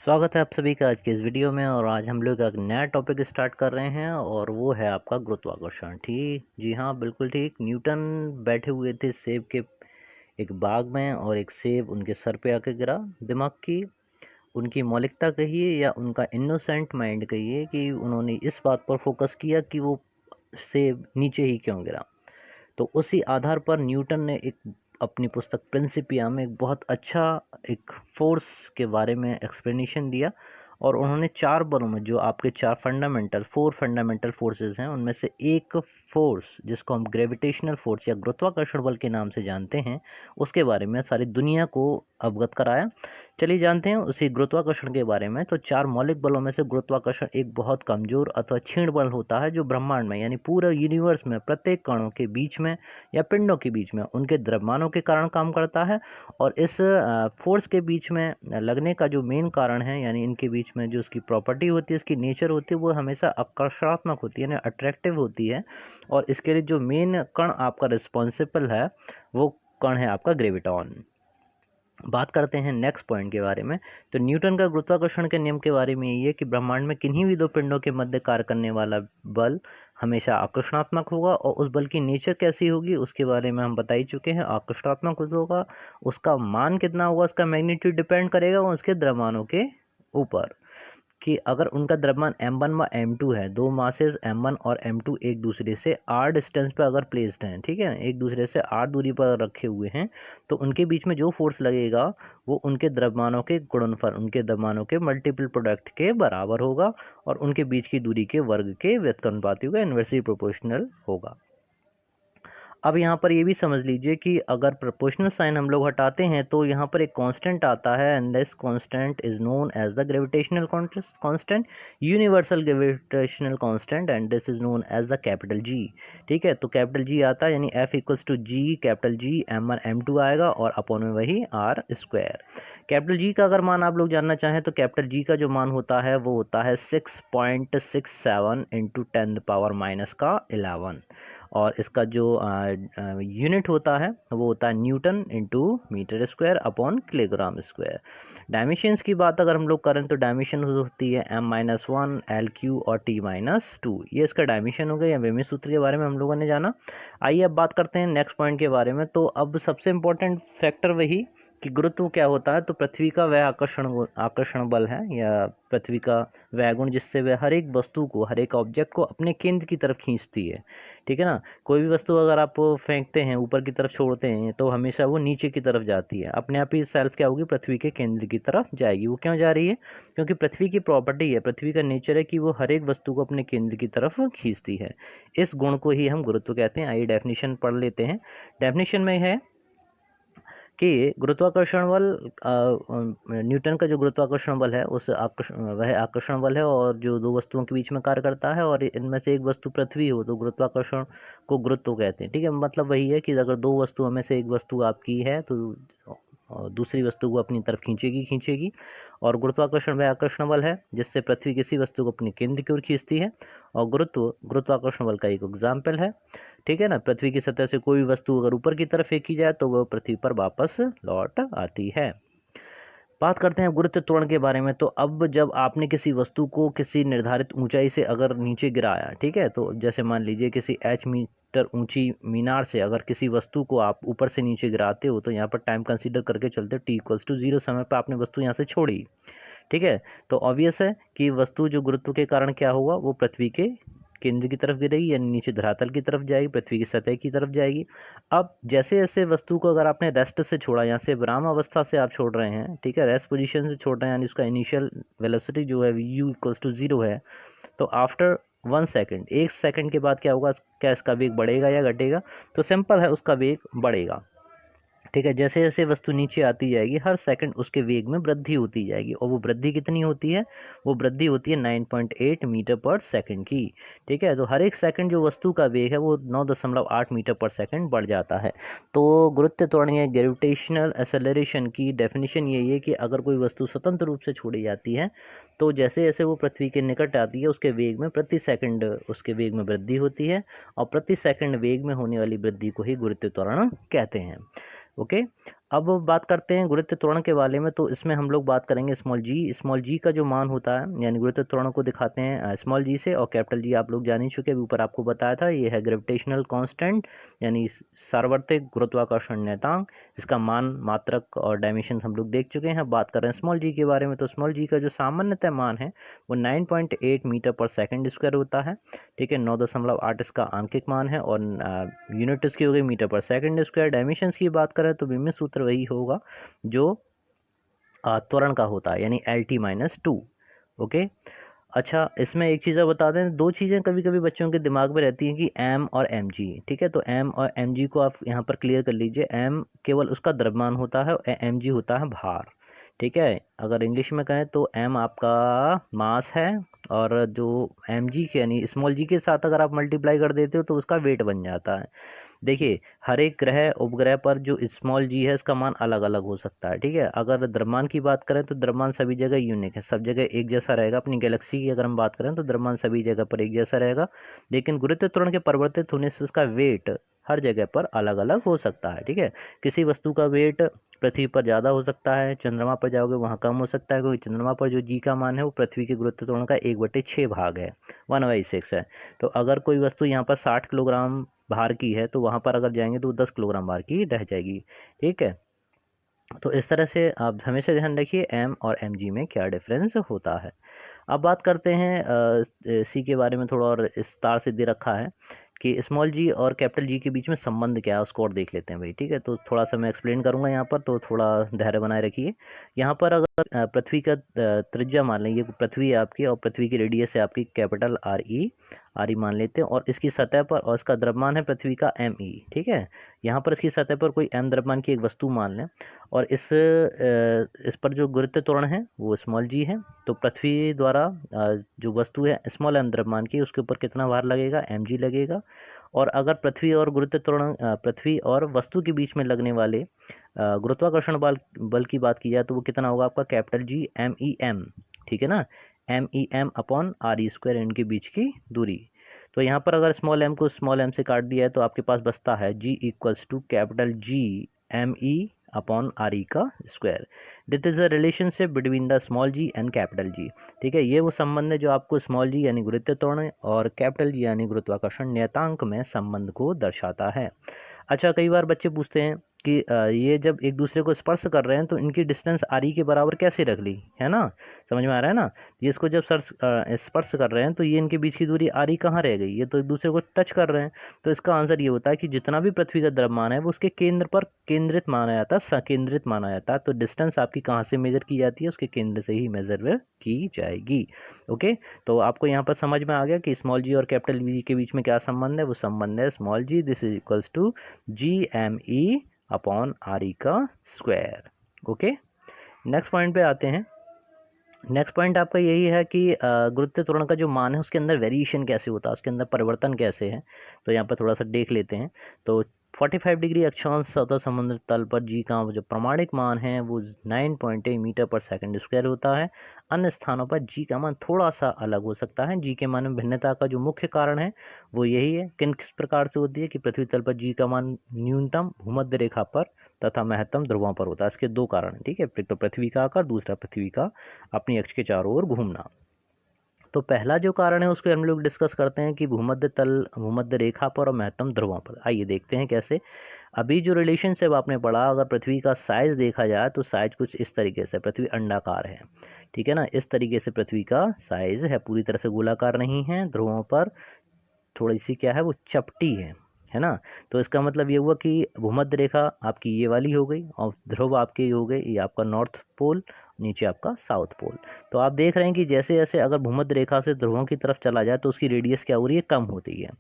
स्वागत है आप सभी का आज के इस वीडियो में। और आज हम लोग एक नया टॉपिक स्टार्ट कर रहे हैं और वो है आपका गुरुत्वाकर्षण। ठीक, जी हाँ, बिल्कुल ठीक। न्यूटन बैठे हुए थे सेब के एक बाग में और एक सेब उनके सर पे आके गिरा। दिमाग की उनकी मौलिकता कहिए या उनका इनोसेंट माइंड कहिए कि उन्होंने इस बात पर फोकस किया कि वो सेब नीचे ही क्यों गिरा। तो उसी आधार पर न्यूटन ने एक अपनी पुस्तक प्रिंसिपिया में एक बहुत अच्छा एक फोर्स के बारे में एक्सप्लेनेशन दिया। और उन्होंने चार बलों में जो आपके फोर फंडामेंटल फोर्सेस हैं उनमें से एक फोर्स जिसको हम ग्रेविटेशनल फोर्स या गुरुत्वाकर्षण बल के नाम से जानते हैं उसके बारे में सारी दुनिया को अवगत कराया। चलिए जानते हैं उसी गुरुत्वाकर्षण के बारे में। तो चार मौलिक बलों में से गुरुत्वाकर्षण एक बहुत कमजोर अथवा क्षीण बल होता है जो ब्रह्मांड में यानी पूरे यूनिवर्स में प्रत्येक कणों के बीच में या पिंडों के बीच में उनके द्रव्यमानों के कारण काम करता है। और इस फोर्स के बीच में लगने का जो मेन कारण है यानी इनके बीच में जो इसकी प्रॉपर्टी होती है, इसकी नेचर होती है, वो हमेशा आकर्षणात्मक होती है, यानी अट्रैक्टिव होती है। और इसके लिए जो मेन कण आपका रिस्पॉन्सिबल है वो कण है आपका ग्रेविटॉन। बात करते हैं नेक्स्ट पॉइंट के बारे में। तो न्यूटन का गुरुत्वाकर्षण के नियम के बारे में ये है कि ब्रह्मांड में किन्हीं भी दो पिंडों के मध्य कार्य करने वाला बल हमेशा आकर्षणात्मक होगा। और उस बल की नेचर कैसी होगी उसके बारे में हम बता ही चुके हैं। आकर्षणात्मक होगा, उसका मान कितना होगा, उसका मैग्नीट्यूड डिपेंड करेगा उसके द्रव्यमानों के ऊपर कि अगर उनका द्रव्यमान m1 व m2 है, दो मासेस m1 और m2 एक दूसरे से r डिस्टेंस पर अगर प्लेस्ड हैं, ठीक है, एक दूसरे से r दूरी पर रखे हुए हैं, तो उनके बीच में जो फोर्स लगेगा वो उनके द्रव्यमानों के गुणनफल, उनके द्रव्यमानों के मल्टीपल प्रोडक्ट के बराबर होगा और उनके बीच की दूरी के वर्ग के व्युत्क्रमानुपाती होगा, इन्वर्सली प्रोपोर्शनल होगा। अब यहाँ पर ये भी समझ लीजिए कि अगर प्रोपोर्शनल साइन हम लोग हटाते हैं तो यहाँ पर एक कांस्टेंट आता है and this constant is known as the gravitational constant, universal gravitational constant, and this is known as the capital G. ठीक है, तो कैपिटल जी आता है यानी F equals to G capital G m1 m2 आएगा और अपॉन में वही r स्क्वायर। कैपिटल जी का अगर मान आप लोग जानना चाहें तो कैपिटल जी का जो मान होता है वो होता है 6.67 इंटू 10⁻⁻11। और इसका जो यूनिट होता है वो होता है newton into metre square upon kilogram square. Dimensions की बात अगर हम लोग करें तो डायमेंशन होती है m-1 L³ और T-2। ये इसका डायमेंशन हो गया या वेमी सूत्र के बारे में हम लोगों ने जाना। आइए अब बात करते हैं नेक्स्ट पॉइंट के बारे में। तो अब सबसे इम्पोर्टेंट फैक्टर वही कि गुरुत्व क्या होता है। तो पृथ्वी का वह आकर्षण बल है या पृथ्वी का वह गुण जिससे वह हर एक वस्तु को, हर एक ऑब्जेक्ट को अपने केंद्र की तरफ खींचती है। ठीक है ना, कोई भी वस्तु अगर आप फेंकते हैं ऊपर की तरफ छोड़ते हैं तो हमेशा वो नीचे की तरफ जाती है, अपने आप ही सेल्फ क्या होगी, पृथ्वी के केंद्र की तरफ जाएगी। वो क्यों जा रही है? क्योंकि पृथ्वी की प्रॉपर्टी है, पृथ्वी का नेचर है कि वो हर एक वस्तु को अपने केंद्र की तरफ खींचती है। इस गुण को ही हम गुरुत्व कहते हैं। आइए डेफिनेशन पढ़ लेते हैं। डेफिनेशन में है कि गुरुत्वाकर्षण बल न्यूटन का जो गुरुत्वाकर्षण बल है वह आकर्षण बल है और जो दो वस्तुओं के बीच में कार्य करता है। और इनमें से एक वस्तु पृथ्वी हो तो गुरुत्वाकर्षण को गुरुत्व कहते हैं। ठीक है, मतलब वही है कि अगर दो वस्तुओं में से एक वस्तु आपकी है तो दूसरी वस्तु को अपनी तरफ खींचेगी। और गुरुत्वाकर्षण वह आकर्षण बल है जिससे पृथ्वी किसी वस्तु को अपने केंद्र की ओर खींचती है। और गुरुत्वाकर्षण बल का एक एग्जाम्पल है। ठीक है ना, पृथ्वी की सतह से कोई भी वस्तु अगर ऊपर की तरफ फेंकी जाए तो वह पृथ्वी पर वापस लौट आती है। बात करते हैं गुरुत्व त्वरण के बारे में। तो अब जब आपने किसी वस्तु को किसी निर्धारित ऊंचाई से अगर नीचे गिराया, ठीक है, तो जैसे मान लीजिए किसी h मीटर ऊंची मीनार से अगर किसी वस्तु को आप ऊपर से नीचे गिराते हो तो यहाँ पर टाइम कंसीडर करके चलते हो, t=0 समय पर आपने वस्तु यहाँ से छोड़ी। ठीक है, तो ऑब्वियस है कि वस्तु जो गुरुत्व के कारण क्या होगा, वो पृथ्वी के केंद्र की तरफ गिरेगी यानी नीचे धरातल की तरफ जाएगी, पृथ्वी की सतह की तरफ जाएगी। अब जैसे जैसे वस्तु को अगर आपने रेस्ट से छोड़ा, यहाँ से विराम अवस्था से आप छोड़ रहे हैं, ठीक है, रेस्ट पोजीशन से छोड़ रहे हैं यानी उसका इनिशियल वेलोसिटी जो है u=0 है, तो आफ्टर 1 सेकेंड, 1 सेकेंड के बाद क्या होगा, क्या इसका वेग बढ़ेगा या घटेगा? तो सिंपल है, उसका वेग बढ़ेगा। ठीक है, जैसे जैसे वस्तु नीचे आती जाएगी हर सेकंड उसके वेग में वृद्धि होती जाएगी। और वो वृद्धि कितनी होती है? वो वृद्धि होती है 9.8 मीटर पर सेकंड की। ठीक है, तो हर एक सेकंड जो वस्तु का वेग है वो 9.8 मीटर पर सेकंड बढ़ जाता है। तो गुरुत्व त्वरण या ग्रेविटेशनल एक्सेलरेशन की डेफिनेशन यही है कि अगर कोई वस्तु स्वतंत्र रूप से छोड़ी जाती है तो जैसे जैसे वो पृथ्वी के निकट आती है उसके वेग में प्रति सेकंड उसके वेग में वृद्धि होती है। और प्रति सेकंड वेग में होने वाली वृद्धि को ही गुरुत्व त्वरण कहते हैं। ओके, अब बात करते हैं गुरुत्व त्वरण के बारे में। तो इसमें हम लोग बात करेंगे स्मॉल जी का जो मान होता है, यानी गुरुत्व त्वरण को दिखाते हैं स्मॉल जी से, और कैपिटल जी आप लोग जान ही चुके, अभी ऊपर आपको बताया था, ये है ग्रेविटेशनल कांस्टेंट यानी सार्वत्रिक गुरुत्वाकर्षण नियतांक, इसका मान, मात्रक और डायमेंशन हम लोग देख चुके हैं। बात कर रहे हैं स्मॉल जी के बारे में, तो स्मॉल जी का जो सामान्यतः मान है वो 9.8 मीटर पर सेकेंड स्क्वायर होता है। ठीक है, 9.8 इसका आंकिक मान है, और यूनिट इसकी हो गई मीटर पर सेकंड स्क्वायर। डायमेंशंस की बात करें तो बीमित सूत्र वही होगा जो त्वरण का होता है, यानी LT-2। ओके, अच्छा, इसमें एक चीज़ और बता दें, दो चीज़ें कभी कभी बच्चों के दिमाग में रहती हैं कि m और mg। ठीक है, तो m और mg को आप यहाँ पर क्लियर कर लीजिए। m केवल उसका द्रव्यमान होता है और mg होता है भार। ठीक है, अगर इंग्लिश में कहें तो m आपका मास है, और जो mg के यानी स्मॉल जी के साथ अगर आप मल्टीप्लाई कर देते हो तो उसका वेट बन जाता है। देखिए, हर एक ग्रह उपग्रह पर जो स्मॉल जी है इसका मान अलग अलग हो सकता है। ठीक है, अगर द्रव्यमान की बात करें तो द्रव्यमान सभी जगह यूनिक है, सब जगह एक जैसा रहेगा। अपनी गैलेक्सी की अगर हम बात करें तो द्रव्यमान सभी जगह पर एक जैसा रहेगा, लेकिन गुरुत्व त्वरण के परिवर्तित होने से उसका वेट हर जगह पर अलग अलग हो सकता है। ठीक है, किसी वस्तु का वेट पृथ्वी पर ज़्यादा हो सकता है, चंद्रमा पर जाओगे वहाँ कम हो सकता है, क्योंकि चंद्रमा पर जो जी का मान है वो पृथ्वी के गुरुत्व त्वरण का 1/6 भाग है, 1/6 है। तो अगर कोई वस्तु यहाँ पर 60 किलोग्राम भार की है तो वहाँ पर अगर जाएंगे तो 10 किलोग्राम भार की रह जाएगी। ठीक है, तो इस तरह से आप हमेशा ध्यान रखिए m और mg में क्या डिफरेंस होता है। अब बात करते हैं सी के बारे में, थोड़ा और विस्तार से दे रखा है कि स्मॉल जी और कैपिटल जी के बीच में संबंध क्या है, उसको और देख लेते हैं भाई। ठीक है, तो थोड़ा सा मैं एक्सप्लेन करूंगा यहाँ पर, तो थोड़ा धैर्य बनाए रखिए। यहाँ पर अगर पृथ्वी का त्रिज्या मान लें, ये पृथ्वी है आपकी, और पृथ्वी की रेडियस है आपकी कैपिटल आर ई मान लेते हैं, और इसकी सतह पर, और इसका द्रव्यमान है पृथ्वी का ME। ठीक है, यहाँ पर इसकी सतह पर कोई m द्रव्यमान की एक वस्तु मान लें, और इस पर जो गुरुत्व त्वरण है वो स्मॉल जी है। तो पृथ्वी द्वारा जो वस्तु है स्मॉल m द्रव्यमान की, उसके ऊपर कितना भार लगेगा, mg लगेगा। और अगर पृथ्वी और गुरुत्व त्वरण पृथ्वी और वस्तु के बीच में लगने वाले गुरुत्वाकर्षण बल की बात की जाए तो वो कितना होगा आपका, कैपिटल जी MEM। ठीक है ना, MEM अपॉन RE², इनके बीच की दूरी। तो यहाँ पर अगर स्मॉल m को स्मॉल m से काट दिया है तो आपके पास बचता है G equals to capital G ME upon RE का square. That is a relationship between the small g and capital G. ठीक है, ये वो संबंध है जो आपको स्मॉल जी यानी गुरुत्व त्वरण और कैपिटल जी यानी गुरुत्वाकर्षण नियतांक में संबंध को दर्शाता है। अच्छा, कई बार बच्चे पूछते हैं कि ये जब एक दूसरे को स्पर्श कर रहे हैं तो इनकी डिस्टेंस RE के बराबर कैसे रख ली, है ना, समझ में आ रहा है ना। ये इसको जब स्पर्श कर रहे हैं तो ये इनके बीच की दूरी RE कहाँ रह गई, ये तो एक दूसरे को टच कर रहे हैं। तो इसका आंसर ये होता है कि जितना भी पृथ्वी का द्रव्यमान है वो उसके केंद्र पर केंद्रित माना जाता है, संकेंद्रित माना जाता है। तो डिस्टेंस आपकी कहाँ से मेजर की जाती है, उसके केंद्र से ही मेजर की जाएगी। ओके, तो आपको यहाँ पर समझ में आ गया कि स्मॉल जी और कैपिटल जी के बीच में क्या संबंध है। वो संबंध है small g this is equals to GME upon RE का स्क्वायर। ओके, नेक्स्ट पॉइंट पे आते हैं। नेक्स्ट पॉइंट आपका यही है कि गुरुत्व त्वरण का जो मान है उसके अंदर वेरिएशन कैसे होता है, उसके अंदर परिवर्तन कैसे है। तो यहाँ पर थोड़ा सा देख लेते हैं। तो 45 डिग्री अक्षांश सतह समुद्र तल पर जी का जो प्रमाणिक मान है वो 9.8 मीटर पर सेकंड स्क्वायर होता है। अन्य स्थानों पर जी का मान थोड़ा सा अलग हो सकता है। जी के मान में भिन्नता का जो मुख्य कारण है वो यही है, किस प्रकार से होती है कि पृथ्वी तल पर जी का मान न्यूनतम भूमध्य रेखा पर तथा महत्तम ध्रुवों पर होता है। इसके दो कारण हैं। ठीक है, एक तो पृथ्वी का आकार, दूसरा पृथ्वी का अपनी अक्ष के चारों ओर घूमना। तो पहला जो कारण है उसको हम लोग डिस्कस करते हैं कि भूमध्य रेखा पर और महत्तम ध्रुवों पर। आइए देखते हैं कैसे। अभी जो रिलेशनशिप आपने पढ़ा, अगर पृथ्वी का साइज देखा जाए तो साइज कुछ इस तरीके से, पृथ्वी अंडाकार है। ठीक है ना, इस तरीके से पृथ्वी का साइज है, पूरी तरह से गोलाकार नहीं है। ध्रुवों पर थोड़ी सी क्या है, वो चपटी है ना। तो इसका मतलब ये हुआ कि भूमध्य रेखा आपकी ये वाली हो गई और ध्रुव आपके हो गए, ये आपका नॉर्थ पोल, नीचे आपका साउथ पोल। तो आप देख रहे हैं कि जैसे जैसे अगर भूमध्य रेखा से ध्रुवों की तरफ चला जाए तो उसकी रेडियस क्या हो रही है, कम होती है।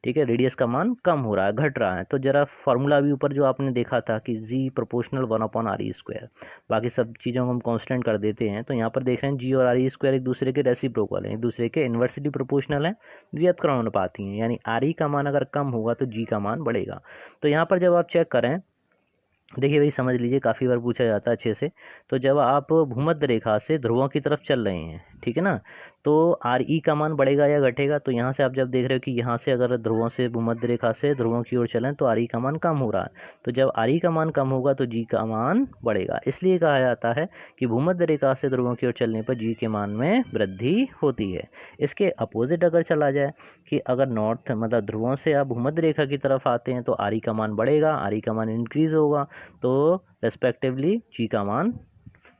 ठीक है, रेडियस का मान कम हो रहा है, घट रहा है। तो जरा फार्मूला भी ऊपर जो आपने देखा था कि जी प्रोपोर्शनल 1/RE², बाकी सब चीज़ों को हम कांस्टेंट कर देते हैं। तो यहाँ पर देख रहे हैं जी और RE² एक दूसरे के रेसिप्रोकल हैं, एक दूसरे के इन्वर्सली प्रोपोर्शनल हैं, व्युत्क्रमानुपाती हैं। यानी RE का मान अगर कम होगा तो जी का मान बढ़ेगा। तो यहाँ पर जब आप चेक करें, देखिए भाई समझ लीजिए, काफ़ी बार पूछा जाता है अच्छे से। तो जब आप भूमध्य रेखा से ध्रुवों की तरफ चल रहे हैं, ठीक है ना। तो आर ई का मान बढ़ेगा या घटेगा, तो यहाँ से आप जब देख रहे हो कि यहाँ से अगर ध्रुवों से भूमध्य रेखा से ध्रुवों की ओर चलें तो आर ई का मान कम हो रहा है, तो जब आर ई का मान कम होगा तो जी का मान बढ़ेगा। इसलिए कहा जाता है कि भूमध्य रेखा से ध्रुवों की ओर चलने पर जी के मान में वृद्धि होती है। इसके अपोजिट अगर चला जाए कि अगर नॉर्थ मतलब ध्रुवों से आप भूमध्य रेखा की तरफ आते हैं तो आर ई का मान बढ़ेगा, आर ई का मान इंक्रीज होगा, तो रेस्पेक्टिवली जी का मान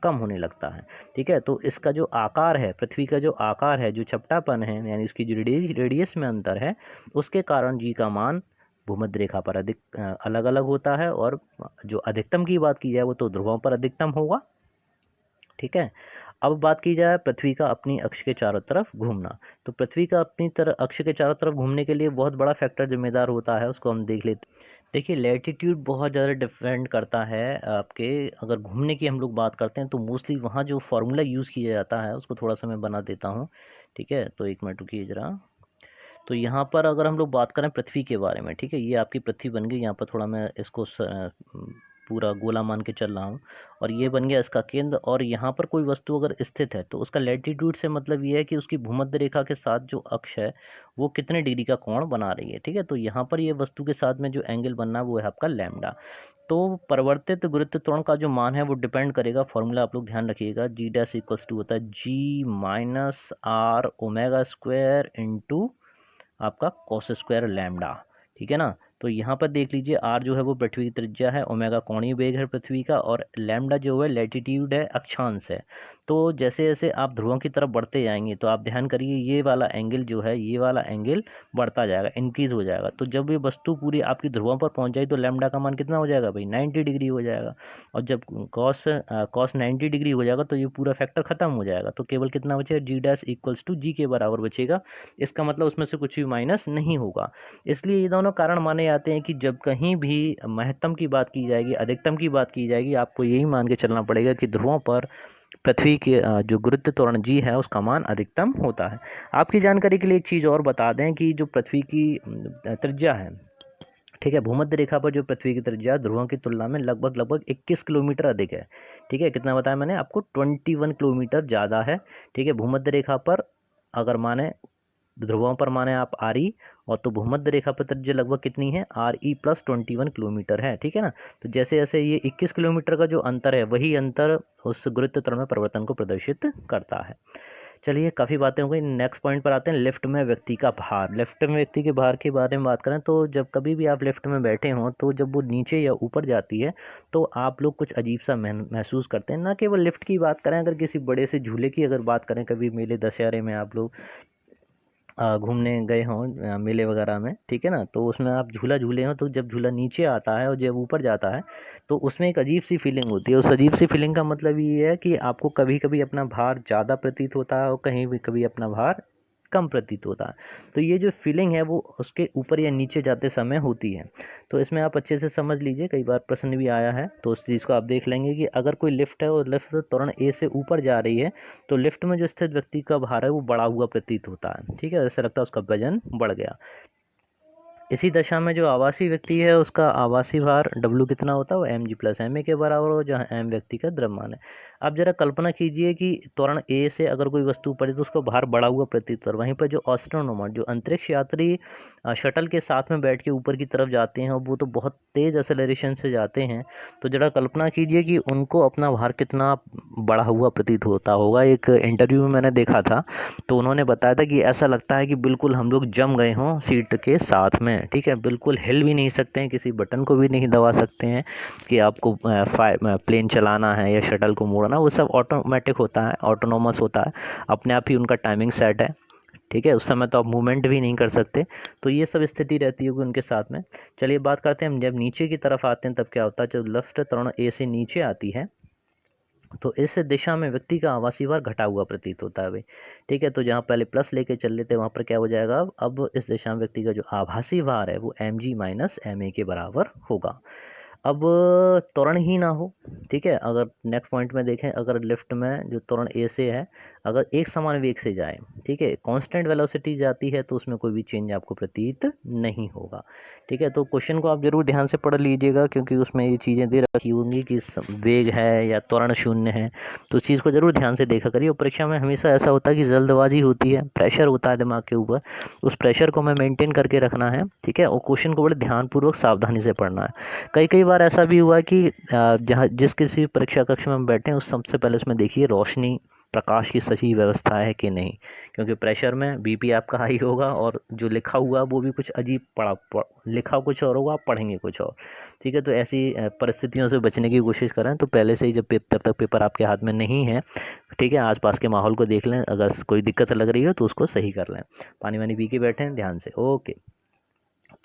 कम होने लगता है। ठीक है, तो इसका जो आकार है, पृथ्वी का जो आकार है, जो चपटापन है, यानी उसकी जो रेडियस में अंतर है, उसके कारण जी का मान भूमध्य रेखा पर अधिक अलग अलग होता है। और जो अधिकतम की बात की जाए वो तो ध्रुवों पर अधिकतम होगा। ठीक है, अब बात की जाए पृथ्वी का अपनी अक्ष के चारों तरफ घूमना, तो पृथ्वी का अपनी अक्ष के चारों तरफ घूमने के लिए बहुत बड़ा फैक्टर जिम्मेदार होता है, उसको हम देख लेते हैं। देखिए, लैटिट्यूड बहुत ज़्यादा डिपेंड करता है आपके, अगर घूमने की हम लोग बात करते हैं तो मोस्टली वहाँ जो फार्मूला यूज़ किया जाता है उसको थोड़ा सा मैं बना देता हूँ। ठीक है, तो एक मिनट रुकिए ज़रा। तो यहाँ पर अगर हम लोग बात करें पृथ्वी के बारे में, ठीक है, ये आपकी पृथ्वी बन गई। यहाँ पर थोड़ा मैं इसको पूरा गोला मान के चल रहा हूँ, और ये बन गया इसका केंद्र। और यहाँ पर कोई वस्तु अगर स्थित है तो उसका लैटिट्यूड से मतलब ये है कि उसकी भूमध्य रेखा के साथ जो अक्ष है वो कितने डिग्री का कोण बना रही है। ठीक है, तो यहाँ पर ये वस्तु के साथ में जो एंगल बनना है वो है आपका लैम्डा। तो परिवर्तित गुरुत्व त्वरण का जो मान है वो डिपेंड करेगा, फॉर्मूला आप लोग ध्यान रखिएगा, जी डैश इक्वल्स टू होता है g minus r omega square into आपका कॉस स्क्वायर लैम्डा। ठीक है ना, तो यहाँ पर देख लीजिए आर जो है वो पृथ्वी की त्रिज्या है, ओमेगा कोणीय वेग है पृथ्वी का, और लैम्डा जो है लैटिट्यूड है, अक्षांश है। तो जैसे जैसे आप ध्रुवों की तरफ बढ़ते जाएंगे तो आप ध्यान करिए ये वाला एंगल जो है, ये वाला एंगल बढ़ता जाएगा, इंक्रीज हो जाएगा। तो जब ये वस्तु पूरी आपकी ध्रुवों पर पहुंच जाए तो लैम्डा का मान कितना हो जाएगा भाई, 90 डिग्री हो जाएगा। और जब कॉस 90 डिग्री हो जाएगा तो ये पूरा फैक्टर खत्म हो जाएगा, तो केवल कितना बचेगा, जी डैश इक्वल्स टू जी के बराबर बचेगा। इसका मतलब उसमें से कुछ भी माइनस नहीं होगा। इसलिए ये दोनों कारण माने जाते हैं कि जब कहीं भी महत्तम की बात की जाएगी, अधिकतम की बात की जाएगी, आपको यही मान के चलना पड़ेगा कि ध्रुवों पर पृथ्वी के जो गुरुत्व त्वरण जी है उसका मान अधिकतम होता है। आपकी जानकारी के लिए एक चीज़ और बता दें कि जो पृथ्वी की त्रिज्या है, ठीक है, भूमध्य रेखा पर जो पृथ्वी की त्रिज्या ध्रुवों की तुलना में लगभग 21 किलोमीटर अधिक है। ठीक है, कितना बताया मैंने आपको, 21 किलोमीटर ज़्यादा है। ठीक है, भूमध्य रेखा पर अगर माने ध्रुवों पर माने आप आर ई, और तो भूमध्य रेखा पर त्रिज्या लगभग कितनी है, आर ई प्लस 21 किलोमीटर है। ठीक है ना, तो जैसे जैसे ये 21 किलोमीटर का जो अंतर है वही अंतर उस गुरुत्व त्वरण में परिवर्तन को प्रदर्शित करता है। चलिए, काफ़ी बातें हो गई, नेक्स्ट पॉइंट पर आते हैं, लिफ्ट में व्यक्ति का भार। लिफ्ट में व्यक्ति के भार के बारे में बात करें तो जब कभी भी आप लिफ्ट में बैठे हों तो जब वो नीचे या ऊपर जाती है तो आप लोग कुछ अजीब सा महसूस करते हैं। ना केवल लिफ्ट की बात करें, अगर किसी बड़े से झूले की अगर बात करें, कभी मेले दशहरे में आप लोग घूमने गए हों मेले वगैरह में, ठीक है ना, तो उसमें आप झूला झूले हों तो जब झूला नीचे आता है और जब ऊपर जाता है तो उसमें एक अजीब सी फीलिंग होती है। उस अजीब सी फीलिंग का मतलब ये है कि आपको कभी कभी अपना भार ज़्यादा प्रतीत होता है और कहीं भी कभी अपना भार कम प्रतीत होता है। तो ये जो फीलिंग है वो उसके ऊपर या नीचे जाते समय होती है। तो इसमें आप अच्छे से समझ लीजिए, कई बार प्रश्न भी आया है तो उस चीज़ को आप देख लेंगे कि अगर कोई लिफ्ट है और लिफ्ट त्वरण ए से ऊपर जा रही है तो लिफ्ट में जो स्थित व्यक्ति का भार है वो बढ़ा हुआ प्रतीत होता है। ठीक है, ऐसा लगता है उसका वजन बढ़ गया। इसी दशा में जो आवासीय व्यक्ति है उसका आवासीय भार W कितना होता है, वो mg प्लस ma के बराबर हो, जहाँ m व्यक्ति का द्रव्यमान है। आप जरा कल्पना कीजिए कि त्वरण A से अगर कोई वस्तु पड़े तो उसका भार बढ़ा हुआ प्रतीत हो, वहीं पर जो एस्ट्रोनॉमर जो अंतरिक्ष यात्री शटल के साथ में बैठ के ऊपर की तरफ जाते हैं और वो तो बहुत तेज़ एक्सेलरेशन से जाते हैं, तो जरा कल्पना कीजिए कि उनको अपना भार कितना बढ़ा हुआ प्रतीत होता होगा। एक इंटरव्यू में मैंने देखा था तो उन्होंने बताया था कि ऐसा लगता है कि बिल्कुल हम लोग जम गए हों सीट के साथ में। ठीक है, बिल्कुल हिल भी नहीं सकते हैं, किसी बटन को भी नहीं दबा सकते हैं कि आपको प्लेन चलाना है या शटल को मोड़ना, वो सब ऑटोमेटिक होता है, ऑटोनोमस होता है, अपने आप ही उनका टाइमिंग सेट है। ठीक है, उस समय तो आप मूवमेंट भी नहीं कर सकते। तो ये सब स्थिति रहती होगी उनके साथ में। चलिए बात करते हैं, हम जब नीचे की तरफ आते हैं तब क्या होता है, जब लिफ्ट त्वरण ए से नीचे आती है तो इस दिशा में व्यक्ति का आवासीय भार घटा हुआ प्रतीत होता है भाई। ठीक है, तो जहाँ पहले प्लस लेके चल लेते वहाँ पर क्या हो जाएगा, अब इस दिशा में व्यक्ति का जो आभासी भार है वो mg माइनस ma के बराबर होगा। अब त्वरण ही ना हो, ठीक है, अगर नेक्स्ट पॉइंट में देखें, अगर लिफ्ट में जो त्वरण ए से है अगर एक समान वेग से जाए, ठीक है, कांस्टेंट वेलोसिटी जाती है, तो उसमें कोई भी चेंज आपको प्रतीत नहीं होगा, ठीक है। तो क्वेश्चन को आप जरूर ध्यान से पढ़ लीजिएगा, क्योंकि उसमें ये चीज़ें दे रखी होंगी कि वेग है या त्वरण शून्य है, तो उस चीज़ को जरूर ध्यान से देखा करिए। और परीक्षा में हमेशा ऐसा होता है कि जल्दबाजी होती है, प्रेशर होता है दिमाग के ऊपर, उस प्रेशर को हमें मेंटेन करके रखना है, ठीक है, और क्वेश्चन को बड़े ध्यानपूर्वक सावधानी से पढ़ना है। कई कई बार ऐसा भी हुआ कि जहाँ जिस किसी परीक्षा कक्ष में हम बैठे हैं उस सबसे पहले उसमें देखिए रोशनी प्रकाश की सही व्यवस्था है कि नहीं, क्योंकि प्रेशर में बीपी आपका हाई होगा और जो लिखा हुआ वो भी कुछ अजीब लिखा कुछ और होगा, आप पढ़ेंगे कुछ और, ठीक है। तो ऐसी परिस्थितियों से बचने की कोशिश करें, तो पहले से ही जब तक पेपर आपके हाथ में नहीं है, ठीक है, आसपास के माहौल को देख लें, अगर कोई दिक्कत लग रही हो तो उसको सही कर लें, पानी वानी पी के बैठें ध्यान से। ओके,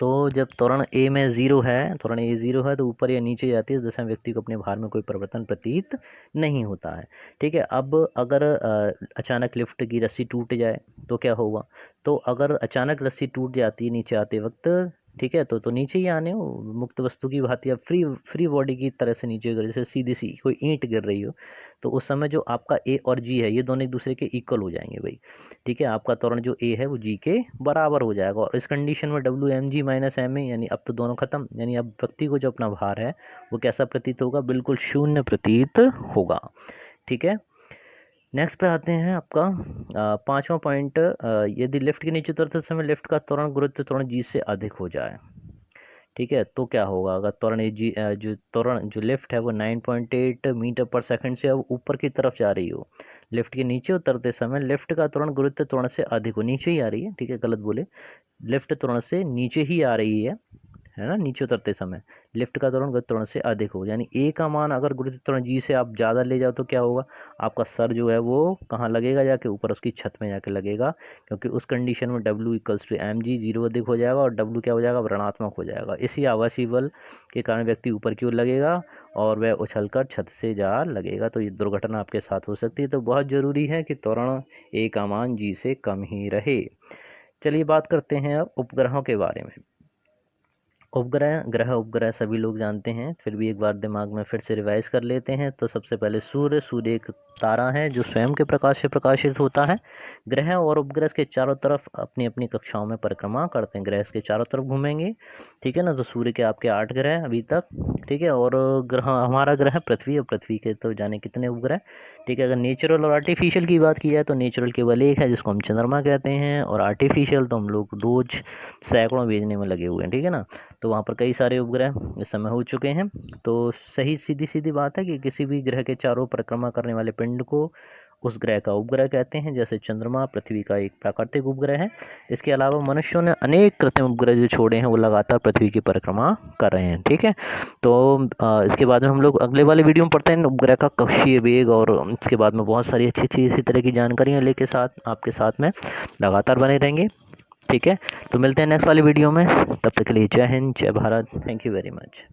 तो जब त्वरण ए में ज़ीरो है, त्वरण ए ज़ीरो है, तो ऊपर या नीचे जाती है, जैसे व्यक्ति को अपने भार में कोई परिवर्तन प्रतीत नहीं होता है, ठीक है। अब अगर अचानक लिफ्ट की रस्सी टूट जाए तो क्या होगा, तो अगर अचानक रस्सी टूट जाती है नीचे आते वक्त, ठीक है, तो नीचे ही आने हो, मुक्त वस्तु की भांति या फ्री बॉडी की तरह से नीचे गिर, जैसे सीधी सी कोई ईंट गिर रही हो, तो उस समय जो आपका ए और जी है ये दोनों एक दूसरे के इक्वल हो जाएंगे भाई, ठीक है। आपका त्वरण जो ए है वो जी के बराबर हो जाएगा, और इस कंडीशन में डब्ल्यू m g minus m a, यानी अब तो दोनों खत्म, यानी अब व्यक्ति को जो अपना भार है वो कैसा प्रतीत होगा, बिल्कुल शून्य प्रतीत होगा, ठीक है। नेक्स्ट पे आते हैं आपका पांचवा पॉइंट, यदि लिफ्ट के नीचे उतरते समय लिफ्ट का त्वरण गुरुत्व त्वरण जी से अधिक हो जाए, ठीक है, तो क्या होगा, अगर त्वरण जी जो लिफ्ट है वो 9.8 मीटर पर सेकंड से अब ऊपर की तरफ जा रही हो, लिफ्ट के नीचे उतरते समय लिफ्ट का त्वरण गुरुत्व त्वरण से अधिक हो, नीचे ही आ रही है, ठीक है, गलत बोले, लिफ्ट त्वरण से नीचे ही आ रही है ना, नीचे उतरते समय लिफ्ट का त्वरण गुरुत्व त्वरण से अधिक हो, यानी ए का मान अगर गुरुत्व त्वरण जी से आप ज़्यादा ले जाओ तो क्या होगा, आपका सर जो है वो कहाँ लगेगा, जाके ऊपर उसकी छत में जाके लगेगा, क्योंकि उस कंडीशन में डब्ल्यू equals to m g, zero अधिक हो जाएगा, और डब्ल्यू क्या हो जाएगा, ऋणात्मक हो जाएगा। इसी आवासीय बल के कारण व्यक्ति ऊपर की ओर लगेगा और वह उछलकर छत से जा लगेगा, तो ये दुर्घटना आपके साथ हो सकती है। तो बहुत ज़रूरी है कि त्वरण ए का मान जी से कम ही रहे। चलिए बात करते हैं अब उपग्रहों के बारे में। ग्रह उपग्रह सभी लोग जानते हैं, फिर भी एक बार दिमाग में फिर से रिवाइज कर लेते हैं। तो सबसे पहले सूर्य एक तारा है जो स्वयं के प्रकाश से प्रकाशित होता है। ग्रह और उपग्रह के चारों तरफ अपनी अपनी कक्षाओं में परिक्रमा करते हैं, ग्रह के चारों तरफ घूमेंगे, ठीक है ना। तो सूर्य के आपके 8 ग्रह अभी तक, ठीक है, और ग्रह हमारा ग्रह पृथ्वी, और पृथ्वी के तो जाने कितने उपग्रह, ठीक है। अगर नेचुरल और आर्टिफिशियल की बात की जाए तो नेचुरल केवल एक है जिसको हम चंद्रमा कहते हैं, और आर्टिफिशियल तो हम लोग रोज सैकड़ों भेजने में लगे हुए हैं, ठीक है ना। तो वहाँ पर कई सारे उपग्रह इस समय हो चुके हैं। तो सही सीधी सीधी बात है कि किसी भी ग्रह के चारों परिक्रमा करने वाले पिंड को उस ग्रह का उपग्रह कहते हैं, जैसे चंद्रमा पृथ्वी का एक प्राकृतिक उपग्रह है। इसके अलावा मनुष्यों ने अनेक कृत्रिम उपग्रह जो छोड़े हैं वो लगातार पृथ्वी की परिक्रमा कर रहे हैं, ठीक है। तो इसके बाद में हम लोग अगले वाले वीडियो में पढ़ते हैं उपग्रह का कक्षीय वेग, और इसके बाद में बहुत सारी अच्छी अच्छी इसी तरह की जानकारियाँ लेके साथ आपके साथ में लगातार बने रहेंगे, ठीक है। तो मिलते हैं नेक्स्ट वाली वीडियो में, तब तक के लिए जय हिंद, जय Bharat, thank you very much.